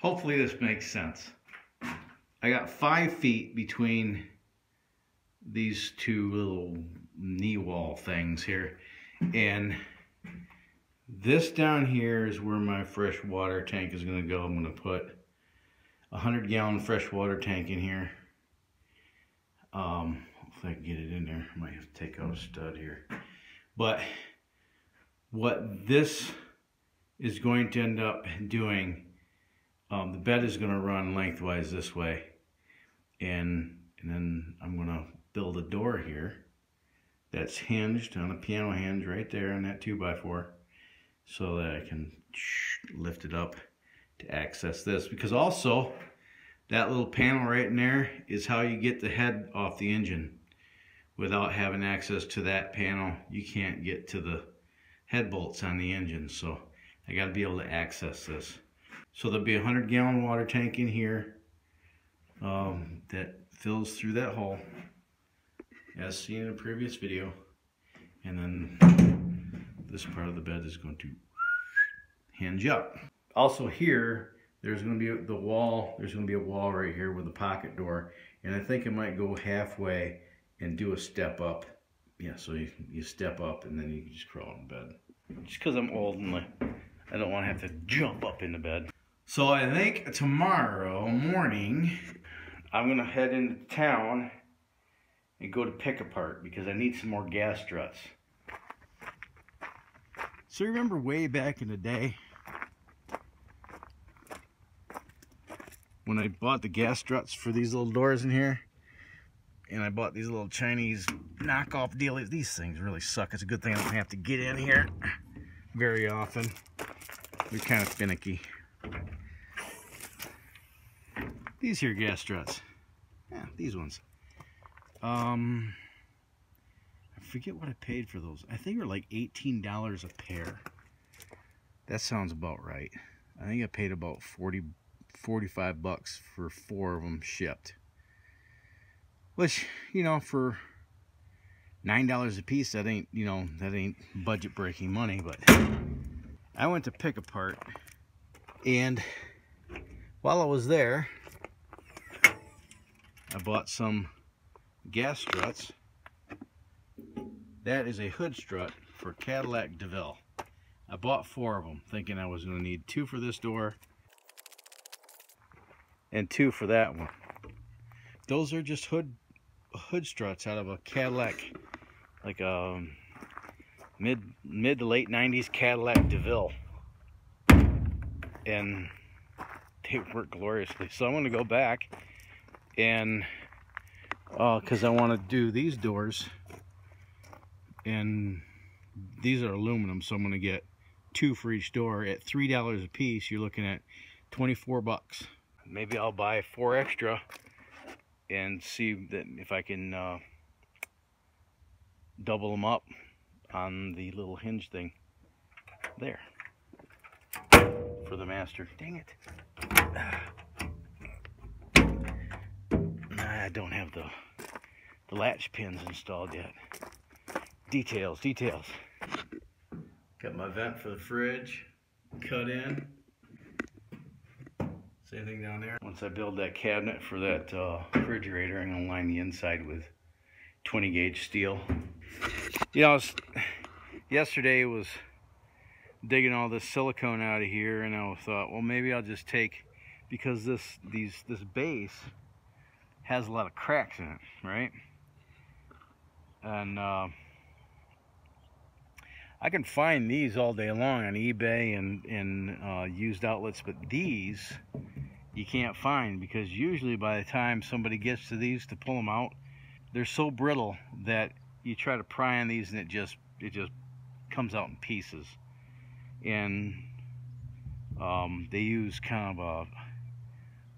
Hopefully this makes sense. I got 5 feet between these two little knee wall things here, and this down here is where my fresh water tank is going to go. I'm going to put a 100-gallon fresh water tank in here. If I can get it in there, I might have to take out a stud here. But what this is going to end up doing, the bed is going to run lengthwise this way, and then I'm going to build a door here that's hinged on a piano hinge right there on that 2x4, so that I can lift it up to access this. Because also, that little panel right in there is how you get the head off the engine. Without having access to that panel, you can't get to the head bolts on the engine. So I got to be able to access this. So there'll be a 100-gallon water tank in here that fills through that hole, as seen in a previous video. And then this part of the bed is going to hinge up. Also here, there's going to be the wall. There's going to be a wall right here with a pocket door, and I think it might go halfway and do a step up. Yeah, so you step up and then you can just crawl in bed. Just because I'm old and I don't want to have to jump up in the bed. So I think tomorrow morning I'm going to head into town and go to Pick Apart because I need some more gas struts. So remember way back in the day when I bought the gas struts for these little doors in here, and I bought these little Chinese knockoff dealies. These things really suck. It's a good thing I don't have to get in here very often. They're kind of finicky. These here gas struts. Yeah, these ones. I forget what I paid for those. I think they're like $18 a pair. That sounds about right. I think I paid about $45 for 4 of them shipped. Which, you know, for $9 a piece, that ain't, you know, that ain't budget breaking money. But I went to Pick Apart, and while I was there, I bought some gas struts. That is a hood strut for Cadillac DeVille. I bought 4 of them, thinking I was going to need 2 for this door and 2 for that one. Those are just hood struts out of a Cadillac, like a mid to late 90s Cadillac DeVille, and they work gloriously. So I'm going to go back and because I want to do these doors, and these are aluminum, so I'm going to get 2 for each door at $3 a piece. You're looking at 24 bucks. Maybe I'll buy 4 extra and see that if I can double them up on the little hinge thing there for the master. Dang it. I don't have the latch pins installed yet. Details. Got my vent for the fridge cut in. Same thing down there. Once I build that cabinet for that refrigerator, I'm going to line the inside with 20 gauge steel. You know, yesterday was digging all this silicone out of here, and I thought, well, maybe I'll just take, because this base has a lot of cracks in it, right? And I can find these all day long on eBay and used outlets, but these you can't find, because usually by the time somebody gets to these to pull them out, they're so brittle that you try to pry on these and it just comes out in pieces. And they use kind of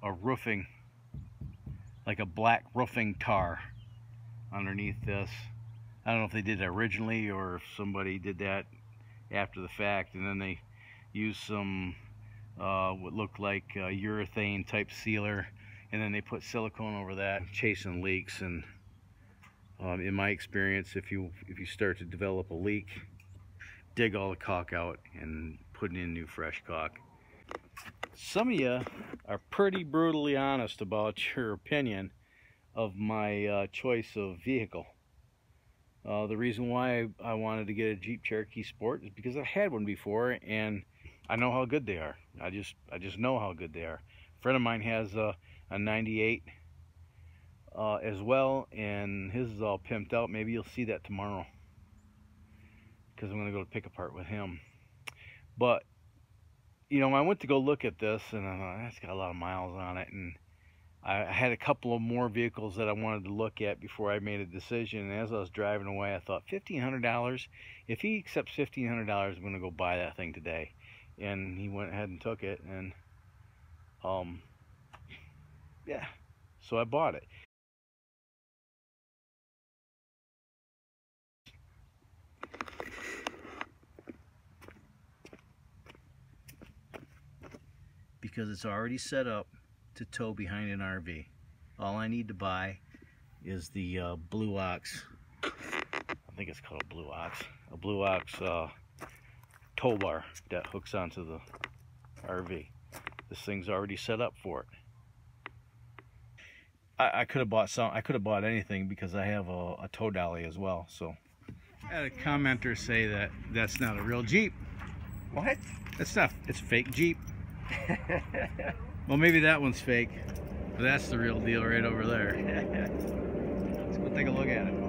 a roofing, like a black roofing tar underneath this. I don't know if they did that originally or if somebody did that after the fact, and then they used some what looked like urethane type sealer, and then they put silicone over that, chasing leaks. And in my experience, if you start to develop a leak, dig all the caulk out and put in new fresh caulk. Some of you are pretty brutally honest about your opinion of my choice of vehicle. The reason why I wanted to get a Jeep Cherokee Sport is because I've had one before and I know how good they are. I just know how good they are. A friend of mine has a 98 as well, and his is all pimped out. Maybe you'll see that tomorrow because I'm going to go to pick apart with him. But you know, I went to go look at this and I thought, it's got a lot of miles on it, and I had a couple of more vehicles that I wanted to look at before I made a decision. And as I was driving away, I thought, $1,500? If he accepts $1,500, I'm going to go buy that thing today. And he went ahead and took it, and yeah, so I bought it. Because it's already set up to tow behind an RV. All I need to buy is the Blue Ox, I think it's called a Blue Ox tow bar that hooks onto the RV. This thing's already set up for it. I could have bought anything because I have a tow dolly as well. So I had a commenter say that that's not a real Jeep. What? That's not, it's a fake Jeep. Well, maybe that one's fake, but that's the real deal right over there. Let's go take a look at it.